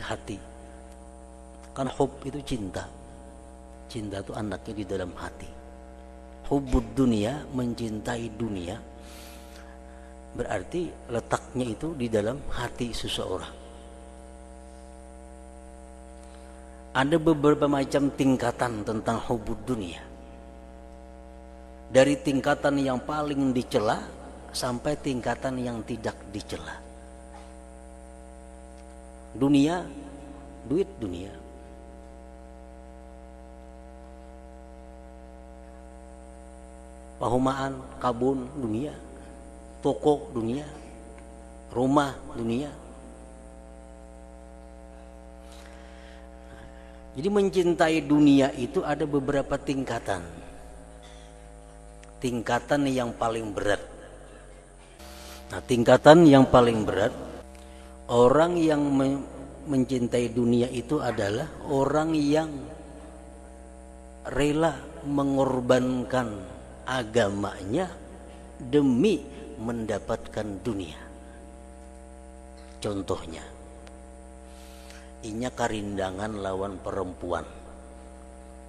hati. Kan hub itu cinta. Cinta itu anaknya di dalam hati. Hubbud dunia, mencintai dunia, berarti letaknya itu di dalam hati seseorang. Ada beberapa macam tingkatan tentang hubbud dunia. Dari tingkatan yang paling dicela sampai tingkatan yang tidak dicela. Dunia, duit dunia. Pahumaan, kabun dunia, toko dunia, rumah dunia. Jadi mencintai dunia itu ada beberapa tingkatan. Tingkatan yang paling berat. Nah, tingkatan yang paling berat, orang yang mencintai dunia itu adalah orang yang rela mengorbankan agamanya demi mendapatkan dunia. Contohnya, inya karindangan lawan perempuan.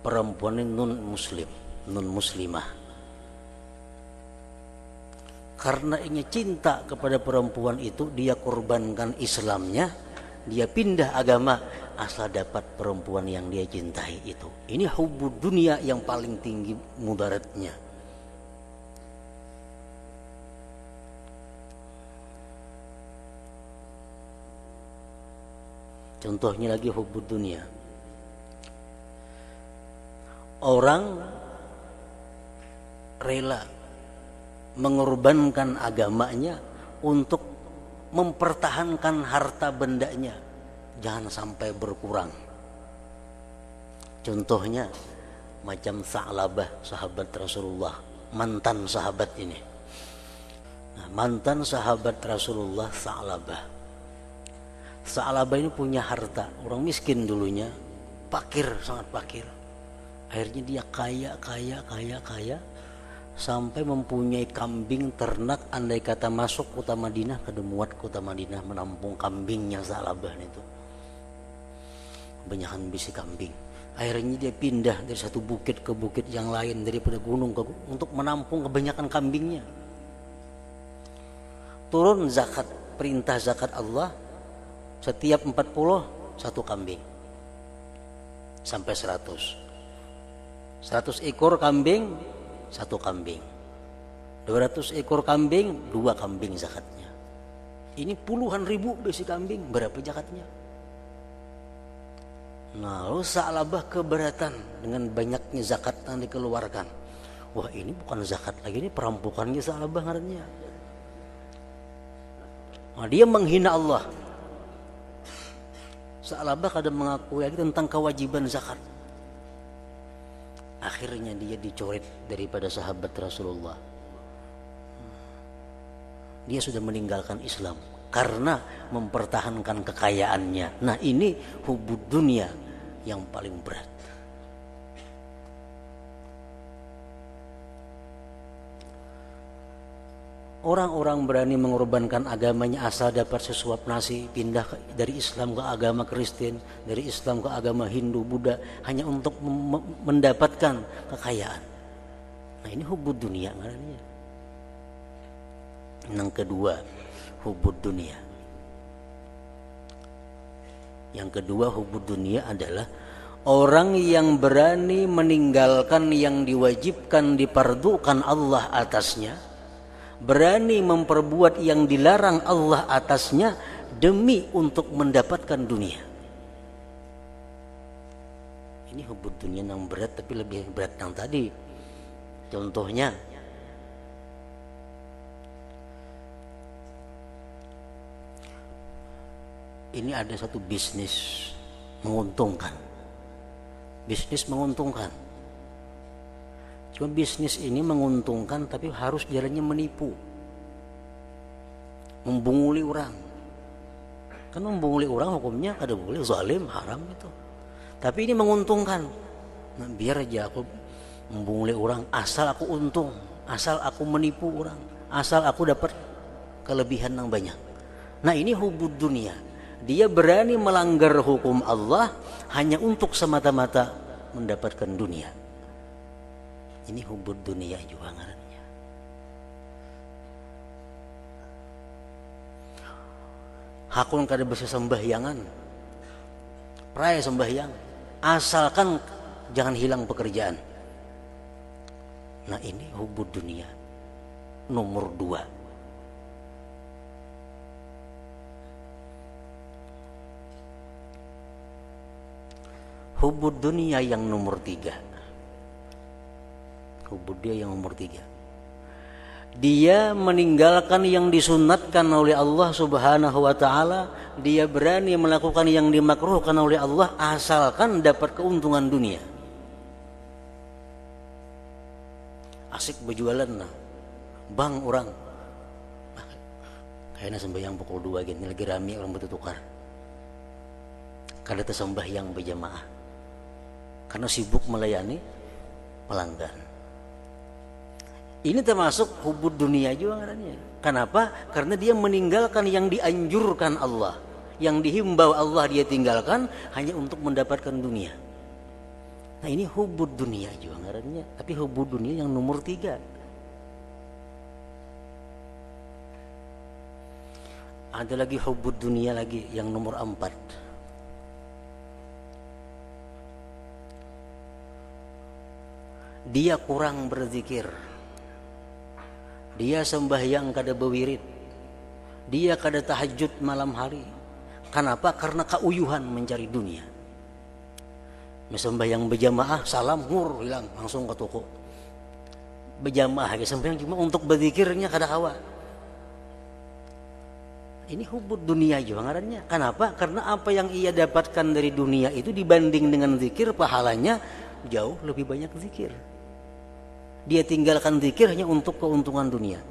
Perempuan ini non muslim, non muslimah. Karena inya cinta kepada perempuan itu, dia korbankan Islamnya, dia pindah agama asal dapat perempuan yang dia cintai itu. Ini hubbud dunia yang paling tinggi mudaratnya. Contohnya lagi hubbud dunia. Orang rela mengorbankan agamanya untuk mempertahankan harta bendanya, jangan sampai berkurang. Contohnya macam Sa'labah, sahabat Rasulullah, mantan sahabat ini. Nah, mantan sahabat Rasulullah Sa'labah. Sa'labah ini punya harta, orang miskin dulunya, fakir, sangat fakir. Akhirnya dia kaya, sampai mempunyai kambing ternak. Andai kata masuk kota Madinah, kada muat kota Madinah menampung kambingnya Sa'labah itu. Kebanyakan bisi kambing. Akhirnya dia pindah dari satu bukit ke bukit yang lain, daripada gunung ke gunung, untuk menampung kebanyakan kambingnya. Turun zakat, perintah zakat Allah, setiap 40 satu kambing sampai 100 ekor kambing satu kambing, 200 ekor kambing 2 kambing zakatnya. Ini puluhan ribu besi kambing, berapa zakatnya? Nah, lalu Sa'labah keberatan dengan banyaknya zakat yang dikeluarkan. Wah, ini bukan zakat lagi, ini perampokannya Sa'labah ngarannya. Nah, dia menghina Allah. Sa'labah kadang mengakui lagi tentang kewajiban zakat. Akhirnya dia dicoret daripada sahabat Rasulullah. Dia sudah meninggalkan Islam karena mempertahankan kekayaannya. Nah, ini hubbud dunia yang paling berat. Orang-orang berani mengorbankan agamanya asal dapat sesuap nasi, pindah dari Islam ke agama Kristen, dari Islam ke agama Hindu, Buddha, hanya untuk mendapatkan kekayaan. Nah, ini hubbud dunia namanya. Yang kedua, hubbud dunia. Yang kedua, hubbud dunia adalah orang yang berani meninggalkan yang diwajibkan, dipardukan Allah atasnya, berani memperbuat yang dilarang Allah atasnya demi untuk mendapatkan dunia. Ini hubbud dunia yang berat, tapi lebih berat yang tadi. Contohnya, ini ada satu bisnis menguntungkan. Bisnis menguntungkan. Cuma bisnis ini menguntungkan tapi harus jalannya menipu, membunguli orang. Kan membunguli orang hukumnya kada boleh, zalim, haram itu. Tapi ini menguntungkan. Nah, biar aja aku membunguli orang, asal aku untung, asal aku menipu orang, asal aku dapat kelebihan yang banyak. Nah, ini hubbud dunia. Dia berani melanggar hukum Allah hanya untuk semata-mata mendapatkan dunia. Ini hubud dunia juga ngarannya. Hakun kada bisa sembahyangan, pray sembahyang, asalkan jangan hilang pekerjaan. Nah ini hubud dunia nomor 2. Hubud dunia yang nomor 3. Hubud dia yang nomor 3. Dia meninggalkan yang disunatkan oleh Allah Subhanahu wa ta'ala. Dia berani melakukan yang dimakruhkan oleh Allah asalkan dapat keuntungan dunia. Asik berjualan nah. Bang orang kayaknya sembahyang pukul 2 gini lagi rame orang bertukar. Kada tersembahyang berjamaah karena sibuk melayani pelanggan. Ini termasuk hubud dunia juga katanya. Kenapa? Karena dia meninggalkan yang dianjurkan Allah, yang dihimbau Allah dia tinggalkan hanya untuk mendapatkan dunia. Nah ini hubud dunia juga katanya. Tapi hubud dunia yang nomor 3. Ada lagi hubud dunia lagi yang nomor 4. Dia kurang berzikir, dia sembahyang kada bewirid, dia kada tahajud malam hari. Kenapa? Karena keuyuhan mencari dunia. Sembahyang berjamaah, salam ngur hilang langsung ke toko. Berjamaah ya sembahyang cuma untuk berzikirnya kada kawa. Ini hubud dunia juga ngarannya. Kenapa? Karena apa yang ia dapatkan dari dunia itu dibanding dengan zikir pahalanya jauh lebih banyak zikir. Dia tinggalkan zikir hanya untuk keuntungan dunia.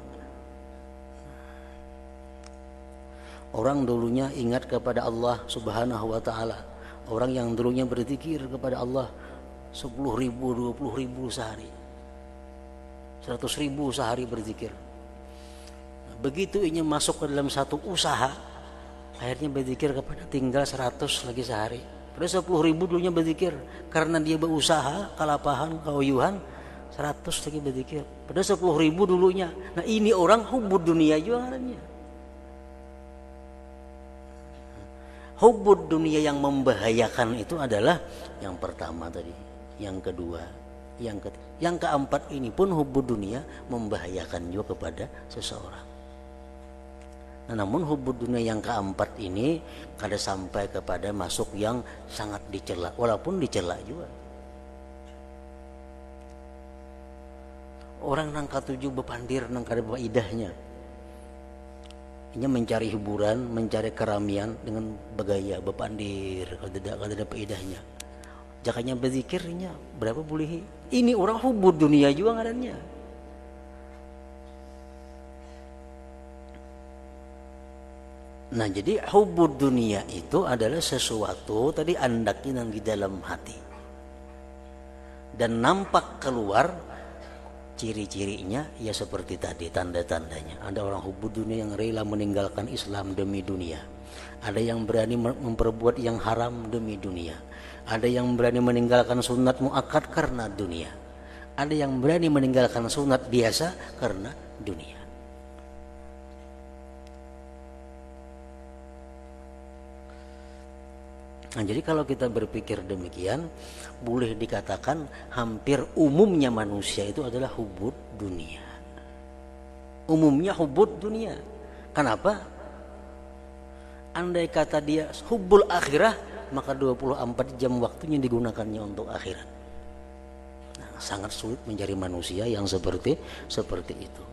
Orang dulunya ingat kepada Allah Subhanahu wa ta'ala. Orang yang dulunya berzikir kepada Allah 10.000, 20.000 sehari, 100.000 sehari berzikir. Begitu ini masuk ke dalam satu usaha, akhirnya berzikir kepada tinggal 100 lagi sehari. Pada 10.000 dulunya berzikir, karena dia berusaha, kelapahan, keuyuhan, 100 lagi berzikir. Pada 10.000 dulunya. Nah ini orang hubud dunia juga katanya. Hubud dunia yang membahayakan itu adalah yang pertama tadi, yang kedua, yang ketiga, yang keempat ini pun hubud dunia membahayakan juga kepada seseorang. Nah, namun hubud dunia yang keempat ini kada sampai kepada masuk yang sangat dicela, walaupun dicela juga. Orang nang katuju bepandir nang kada faedahnya. Ini mencari hiburan, mencari keramian dengan bergaya bepandir, kada ada faedahnya. Jakanya berzikirnya berapa boleh? Ini orang hubud dunia juga ngarannya. Nah jadi hubud dunia itu adalah sesuatu tadi andaknya yang di dalam hati dan nampak keluar. Ciri-cirinya ya seperti tadi, tanda-tandanya. Ada orang hubud dunia yang rela meninggalkan Islam demi dunia. Ada yang berani memperbuat yang haram demi dunia. Ada yang berani meninggalkan sunat muakkad karena dunia. Ada yang berani meninggalkan sunat biasa karena dunia. Nah, jadi kalau kita berpikir demikian, boleh dikatakan hampir umumnya manusia itu adalah hubud dunia. Umumnya hubud dunia. Kenapa? Andai kata dia hubul akhirah, maka 24 jam waktunya digunakannya untuk akhirat. Nah, sangat sulit mencari manusia yang seperti itu.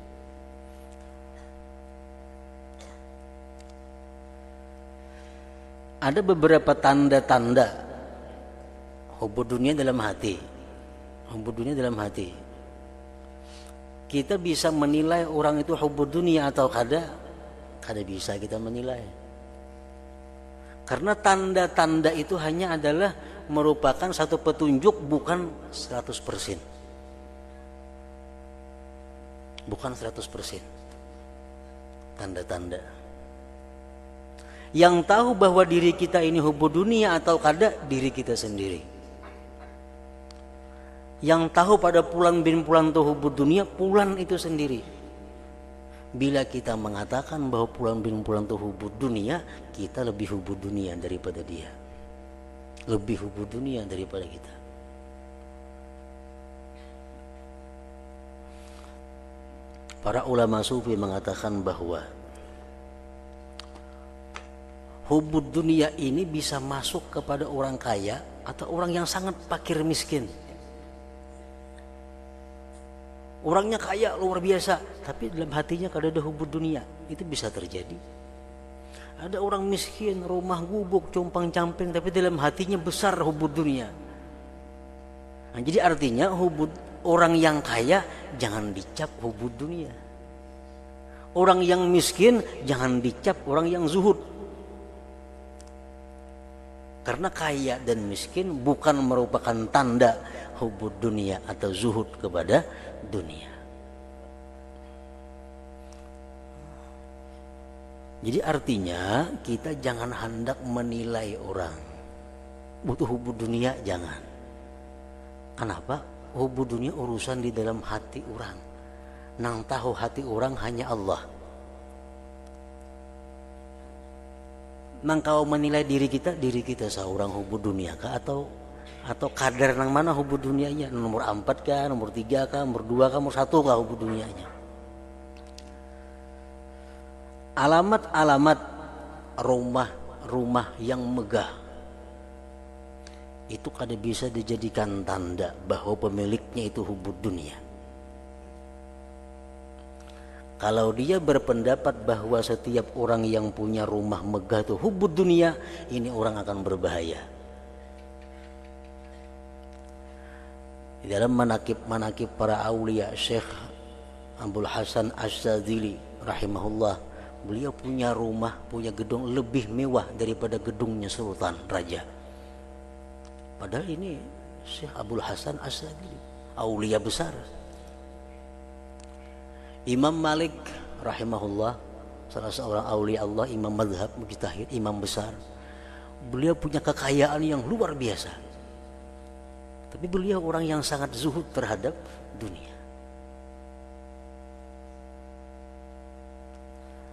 Ada beberapa tanda-tanda hubud dunia dalam hati. Hubud dunia dalam hati. Kita bisa menilai orang itu hubud dunia atau kada bisa kita menilai. Karena tanda-tanda itu hanya adalah merupakan satu petunjuk, bukan 100%. Bukan 100%. Tanda-tanda. Yang tahu bahwa diri kita ini hubud dunia atau kada, diri kita sendiri. Yang tahu pada Fulan bin Fulan itu hubud dunia, Fulan itu sendiri. Bila kita mengatakan bahwa Fulan bin Fulan itu hubud dunia, kita lebih hubud dunia daripada dia. Lebih hubud dunia daripada kita. Para ulama sufi mengatakan bahwa hubud dunia ini bisa masuk kepada orang kaya atau orang yang sangat fakir miskin. Orangnya kaya luar biasa, tapi dalam hatinya kada ada hubud dunia. Itu bisa terjadi. Ada orang miskin, rumah gubuk, compang-camping, tapi dalam hatinya besar hubud dunia. Nah, jadi artinya hubud orang yang kaya jangan dicap hubud dunia. Orang yang miskin jangan dicap orang yang zuhud. Karena kaya dan miskin bukan merupakan tanda hubud dunia atau zuhud kepada dunia. Jadi artinya kita jangan hendak menilai orang. Butuh hubud dunia, jangan. Kenapa? Hubud dunia urusan di dalam hati orang. Nang tahu hati orang hanya Allah. Nang kau menilai diri kita seorang hubud dunia kah atau kadar nang mana hubud dunianya, nomor 4 kah, nomor 3 kah, nomor 2 kah, nomor 1 kah hubud dunianya. Alamat-alamat rumah yang megah itu kada bisa dijadikan tanda bahwa pemiliknya itu hubud dunia. Kalau dia berpendapat bahwa setiap orang yang punya rumah megah itu hubud dunia, ini orang akan berbahaya. Di dalam manakib para aulia, Syekh Abdul Hasan Asyadzili rahimahullah, beliau punya rumah, punya gedung lebih mewah daripada gedungnya sultan raja. Padahal ini Syekh Abdul Hasan Asyadzili, aulia besar. Imam Malik rahimahullah, salah seorang aulia Allah, imam mazhab mujtahid, imam besar. Beliau punya kekayaan yang luar biasa. Tapi beliau orang yang sangat zuhud terhadap dunia.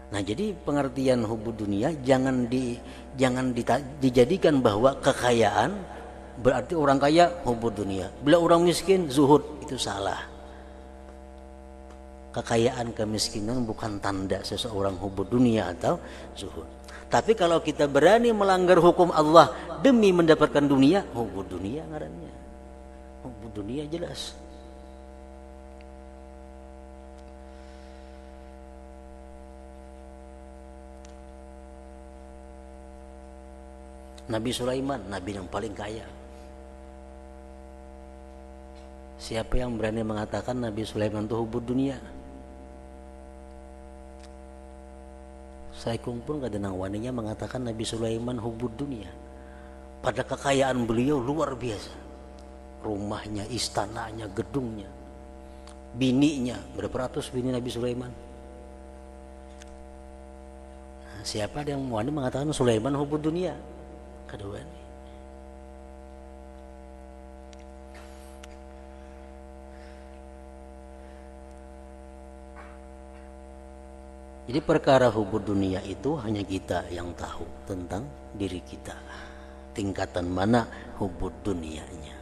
Nah, jadi pengertian hubud dunia jangan dijadikan bahwa kekayaan berarti orang kaya hubud dunia. Bila orang miskin zuhud, itu salah. Kekayaan, kemiskinan bukan tanda seseorang hubud dunia atau zuhud. Tapi kalau kita berani melanggar hukum Allah demi mendapatkan dunia, hubud dunia ngarannya. Hubud dunia jelas. Nabi Sulaiman, nabi yang paling kaya. Siapa yang berani mengatakan Nabi Sulaiman itu hubud dunia? Saya pun kada nang waninya mengatakan Nabi Sulaiman hubud dunia. Pada kekayaan beliau luar biasa. Rumahnya, istananya, gedungnya, bininya, berapa ratus bini Nabi Sulaiman. Nah, siapa yang wani mengatakan Sulaiman hubud dunia? Kedua ini. Jadi perkara hubud dunia itu hanya kita yang tahu tentang diri kita. Tingkatan mana hubud dunianya.